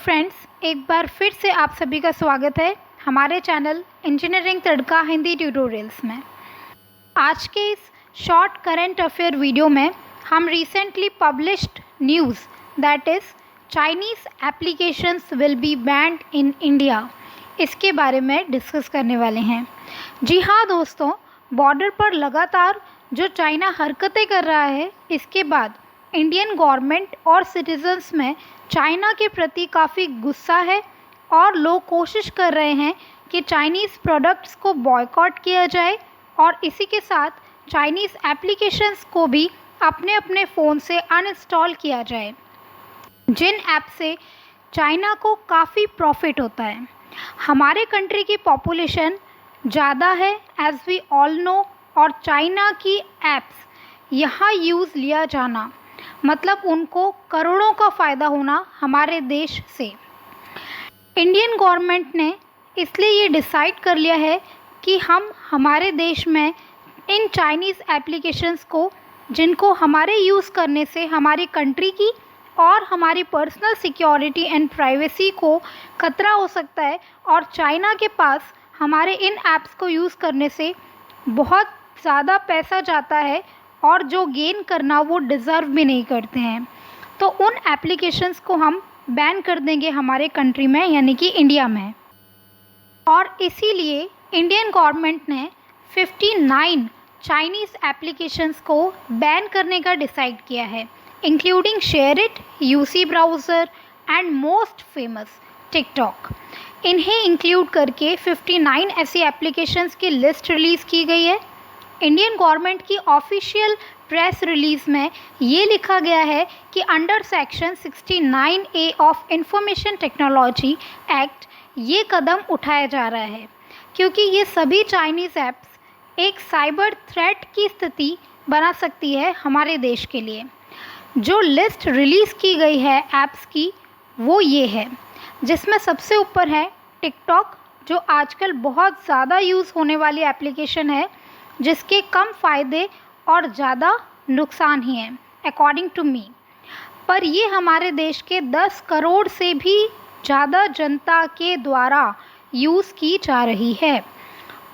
Friends, एक बार फिर से आप सभी का स्वागत है हमारे चैनल इंजीनियरिंग तड़का हिंदी ट्यूटोरियल्स में। आज के इस शॉर्ट करंट अफेयर वीडियो में हम recently published news that is Chinese applications will be band in India, इसके बारे में डिस्कस करने वाले हैं। जी हाँ दोस्तों, बॉर्डर पर लगातार जो चाइना हरकतें कर रहा है, इसके बाद इंडियन गवर्नमेंट और सिटीजन्स में चाइना के प्रति काफ़ी गुस्सा है और लोग कोशिश कर रहे हैं कि चाइनीज़ प्रोडक्ट्स को बॉयकॉट किया जाए और इसी के साथ चाइनीज़ एप्लीकेशंस को भी अपने अपने फ़ोन से अनइंस्टॉल किया जाए, जिन ऐप से चाइना को काफ़ी प्रॉफिट होता है। हमारे कंट्री की पॉपुलेशन ज़्यादा है एज़ वी ऑल नो, और चाइना की ऐप्स यहाँ यूज़ लिया जाना मतलब उनको करोड़ों का फ़ायदा होना हमारे देश से। इंडियन गवर्नमेंट ने इसलिए ये डिसाइड कर लिया है कि हम हमारे देश में इन चाइनीज़ एप्लीकेशंस को, जिनको हमारे यूज़ करने से हमारी कंट्री की और हमारी पर्सनल सिक्योरिटी एंड प्राइवेसी को खतरा हो सकता है, और चाइना के पास हमारे इन ऐप्स को यूज़ करने से बहुत ज़्यादा पैसा जाता है और जो गेन करना वो डिज़र्व भी नहीं करते हैं, तो उन एप्लीकेशंस को हम बैन कर देंगे हमारे कंट्री में, यानी कि इंडिया में। और इसीलिए इंडियन गवर्नमेंट ने 59 चाइनीज़ एप्लीकेशंस को बैन करने का डिसाइड किया है, including SHAREit, UC browser and most famous TikTok. इन्हें इंक्लूड करके 59 ऐसी एप्लीकेशंस की लिस्ट रिलीज़ की गई है। इंडियन गवर्नमेंट की ऑफिशियल प्रेस रिलीज़ में ये लिखा गया है कि under section 69A of information technology act ये कदम उठाया जा रहा है, क्योंकि ये सभी चाइनीज़ ऐप्स एक साइबर थ्रेट की स्थिति बना सकती है हमारे देश के लिए। जो लिस्ट रिलीज़ की गई है ऐप्स की, वो ये है, जिसमें सबसे ऊपर है टिकटॉक, जो आजकल बहुत ज़्यादा यूज़ होने वाली एप्लीकेशन है, जिसके कम फ़ायदे और ज़्यादा नुकसान ही हैं अकॉर्डिंग टू मी। पर ये हमारे देश के 10 करोड़ से भी ज़्यादा जनता के द्वारा यूज़ की जा रही है।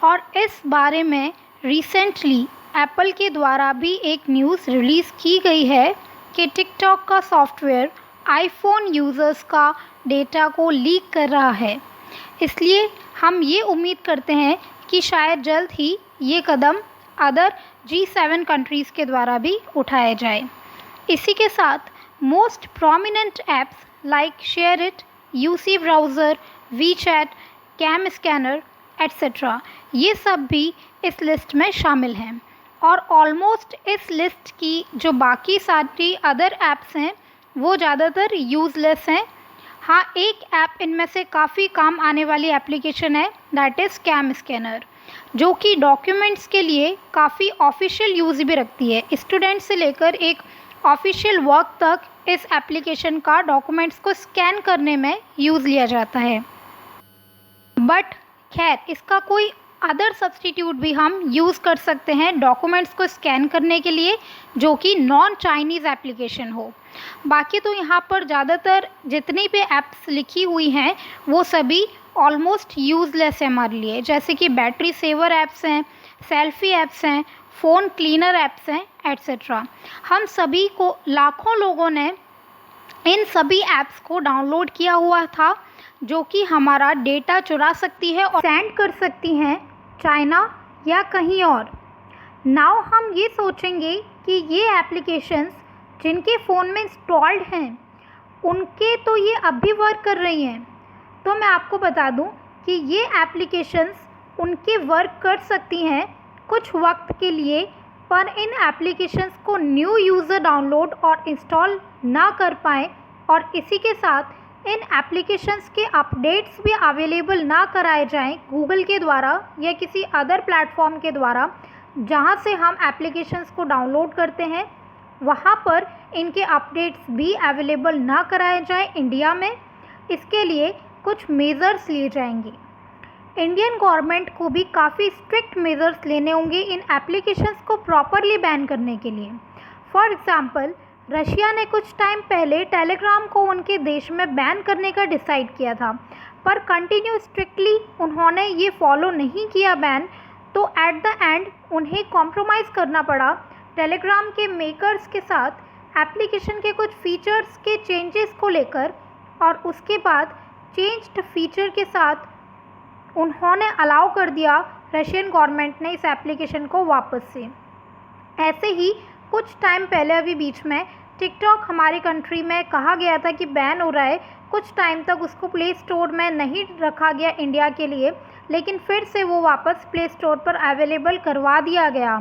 और इस बारे में रिसेंटली एप्पल के द्वारा भी एक न्यूज़ रिलीज़ की गई है कि टिकटॉक का सॉफ्टवेयर आईफोन यूज़र्स का डेटा को लीक कर रहा है। इसलिए हम ये उम्मीद करते हैं कि शायद जल्द ही ये कदम अदर G7 कंट्रीज़ के द्वारा भी उठाया जाए। इसी के साथ most prominent apps like SHAREit, UC browser, WeChat, CamScanner etcetera, ये सब भी इस लिस्ट में शामिल हैं। और ऑलमोस्ट इस लिस्ट की जो बाकी सारी अदर ऐप्स हैं वो ज़्यादातर यूज़लेस हैं। हाँ, एक ऐप इनमें से काफ़ी काम आने वाली एप्लीकेशन है, दैट इज़ कैम स्कैनर, जो कि डॉक्यूमेंट्स के लिए काफ़ी ऑफिशियल यूज़ भी रखती है। स्टूडेंट से लेकर एक ऑफिशियल वर्क तक इस एप्लीकेशन का डॉक्यूमेंट्स को स्कैन करने में यूज़ लिया जाता है। बट खैर, इसका कोई अदर सब्स्टिट्यूट भी हम यूज़ कर सकते हैं डॉक्यूमेंट्स को स्कैन करने के लिए, जो कि नॉन चाइनीज़ एप्लीकेशन हो। बाकी तो यहाँ पर ज़्यादातर जितनी भी ऐप्स लिखी हुई हैं वो सभी ऑलमोस्ट यूज़लेस है हमारे लिए, जैसे कि बैटरी सेवर ऐप्स हैं, सेल्फी ऐप्स हैं, फ़ोन क्लीनर ऐप्स हैं एट्सेट्रा। हम सभी को, लाखों लोगों ने इन सभी ऐप्स को डाउनलोड किया हुआ था, जो कि हमारा डेटा चुरा सकती है और सेंड कर सकती हैं चाइना या कहीं और। नाउ हम ये सोचेंगे कि ये एप्लीकेशंस जिनके फ़ोन में इंस्टॉल्ड हैं उनके तो ये अब भी वर्क कर रही हैं, तो मैं आपको बता दूं कि ये एप्लीकेशंस उनके वर्क कर सकती हैं कुछ वक्त के लिए, पर इन एप्लीकेशंस को न्यू यूज़र डाउनलोड और इंस्टॉल ना कर पाएँ, और इसी के साथ इन एप्लीकेशंस के अपडेट्स भी अवेलेबल ना कराए जाएं गूगल के द्वारा या किसी अदर प्लेटफॉर्म के द्वारा, जहां से हम एप्लीकेशंस को डाउनलोड करते हैं, वहां पर इनके अपडेट्स भी अवेलेबल ना कराए जाएं इंडिया में। इसके लिए कुछ मेजर्स लिए जाएंगे। इंडियन गवर्नमेंट को भी काफ़ी स्ट्रिक्ट मेजर्स लेने होंगे इन एप्लीकेशंस को प्रॉपरली बैन करने के लिए। फॉर एग्ज़ाम्पल, रशिया ने कुछ टाइम पहले टेलीग्राम को उनके देश में बैन करने का डिसाइड किया था, पर कंटिन्यू स्ट्रिक्टली उन्होंने ये फॉलो नहीं किया बैन, तो एट द एंड उन्हें कॉम्प्रोमाइज़ करना पड़ा टेलीग्राम के मेकर्स के साथ एप्लीकेशन के कुछ फीचर्स के चेंजेस को लेकर, और उसके बाद चेंज्ड फीचर के साथ उन्होंने अलाउ कर दिया रशियन गवर्नमेंट ने इस एप्लीकेशन को वापस से। ऐसे ही कुछ टाइम पहले अभी बीच में टिकटॉक हमारी कंट्री में कहा गया था कि बैन हो रहा है, कुछ टाइम तक उसको प्ले स्टोर में नहीं रखा गया इंडिया के लिए, लेकिन फिर से वो वापस प्ले स्टोर पर अवेलेबल करवा दिया गया।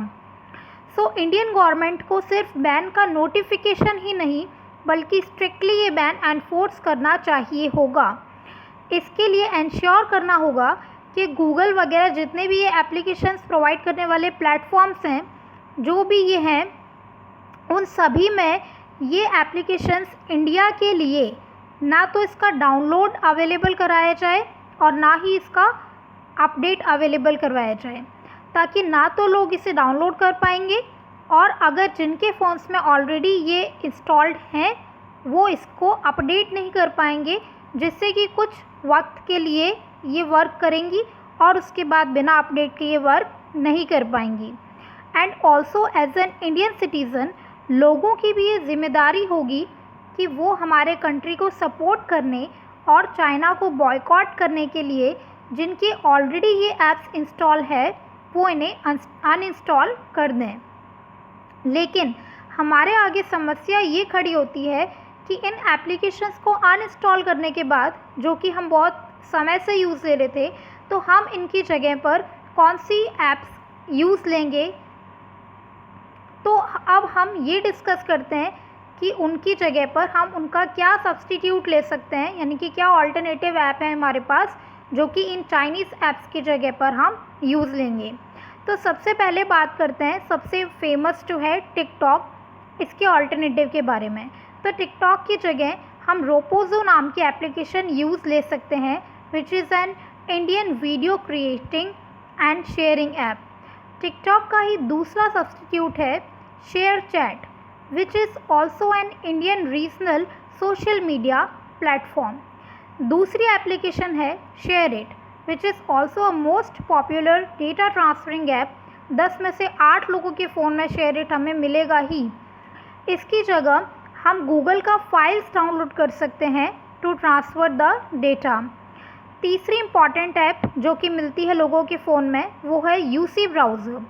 सो इंडियन गवर्नमेंट को सिर्फ बैन का नोटिफिकेशन ही नहीं बल्कि स्ट्रिक्टली ये बैन एनफोर्स करना चाहिए होगा। इसके लिए इंश्योर करना होगा कि गूगल वगैरह जितने भी ये एप्लीकेशंस प्रोवाइड करने वाले प्लेटफॉर्म्स हैं, जो भी ये हैं, उन सभी में ये एप्लीकेशंस इंडिया के लिए ना तो इसका डाउनलोड अवेलेबल कराया जाए और ना ही इसका अपडेट अवेलेबल करवाया जाए, ताकि ना तो लोग इसे डाउनलोड कर पाएंगे और अगर जिनके फ़ोन्स में ऑलरेडी ये इंस्टॉल्ड हैं वो इसको अपडेट नहीं कर पाएंगे, जिससे कि कुछ वक्त के लिए ये वर्क करेंगी और उसके बाद बिना अपडेट के ये वर्क नहीं कर पाएंगी। And also as an Indian citizen लोगों की भी ये जिम्मेदारी होगी कि वो हमारे कंट्री को सपोर्ट करने और चाइना को बॉयकॉट करने के लिए जिनके ऑलरेडी ये ऐप्स इंस्टॉल है वो इन्हें अनइंस्टॉल कर दें। लेकिन हमारे आगे समस्या ये खड़ी होती है कि इन एप्लीकेशंस को अनइंस्टॉल करने के बाद, जो कि हम बहुत समय से यूज़ ले रहे थे, तो हम इनकी जगह पर कौन सी ऐप्स यूज़ लेंगे। तो अब हम ये डिस्कस करते हैं कि उनकी जगह पर हम उनका क्या सब्स्टिट्यूट ले सकते हैं, यानी कि क्या ऑल्टरनेटिव ऐप है हमारे पास जो कि इन चाइनीज़ ऐप्स की जगह पर हम यूज़ लेंगे। तो सबसे पहले बात करते हैं सबसे फेमस जो है टिकटॉक, इसके ऑल्टरनेटिव के बारे में। तो टिकटॉक की जगह हम रोपोजो नाम की एप्लीकेशन यूज़ ले सकते हैं, which is an Indian video creating and sharing app. TikTok का ही दूसरा सब्स्टिट्यूट है share chat, which is also an Indian regional social media platform. दूसरी एप्लीकेशन है share it, which is also a most popular data transferring app. 10 में से 8 लोगों के phone में शेयर इट हमें मिलेगा ही। इसकी जगह हम गूगल का फाइल्स डाउनलोड कर सकते हैं टू ट्रांसफ़र द डेटा। तीसरी इम्पॉर्टेंट ऐप जो कि मिलती है लोगों के फ़ोन में वो है यूसी ब्राउज़र।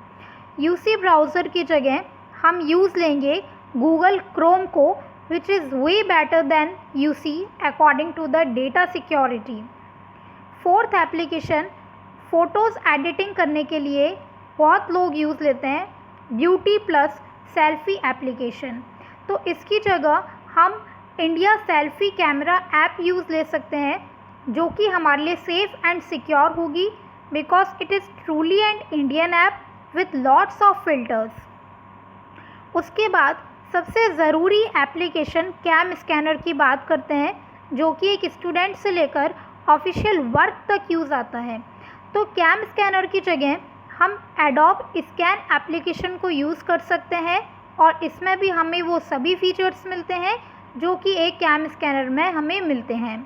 यूसी ब्राउज़र की जगह हम यूज़ लेंगे गूगल क्रोम को, which is way better than UC according to the data security। Fourth application photos editing करने के लिए बहुत लोग यूज़ लेते हैं ब्यूटी प्लस सेल्फ़ी एप्लीकेशन। तो इसकी जगह हम India selfie camera app use ले सकते हैं, जो कि हमारे लिए सेफ़ एंड सिक्योर होगी, because it is truly and Indian app with lots of filters. उसके बाद सबसे ज़रूरी एप्लीकेशन कैम स्कैनर की बात करते हैं, जो कि एक स्टूडेंट से लेकर ऑफिशियल वर्क तक यूज़ आता है। तो कैम स्कैनर की जगह हम एडोब स्कैन एप्लीकेशन को यूज़ कर सकते हैं और इसमें भी हमें वो सभी फीचर्स मिलते हैं जो कि एक कैम स्कैनर में हमें मिलते हैं।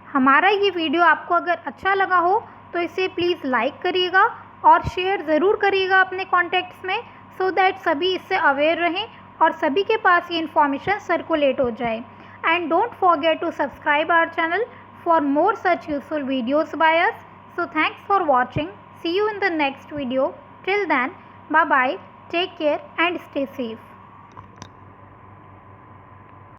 हमारा ये वीडियो आपको अगर अच्छा लगा हो तो इसे प्लीज़ लाइक करिएगा और शेयर ज़रूर करिएगा अपने कॉन्टैक्ट्स में, सो दैट सभी इससे अवेयर रहें और सभी के पास ये इन्फॉर्मेशन सर्कुलेट हो जाए। And don't forget to subscribe our channel for more such useful videos by us. So thanks for watching, see you in the next video. Till then, bye bye, take care and stay safe.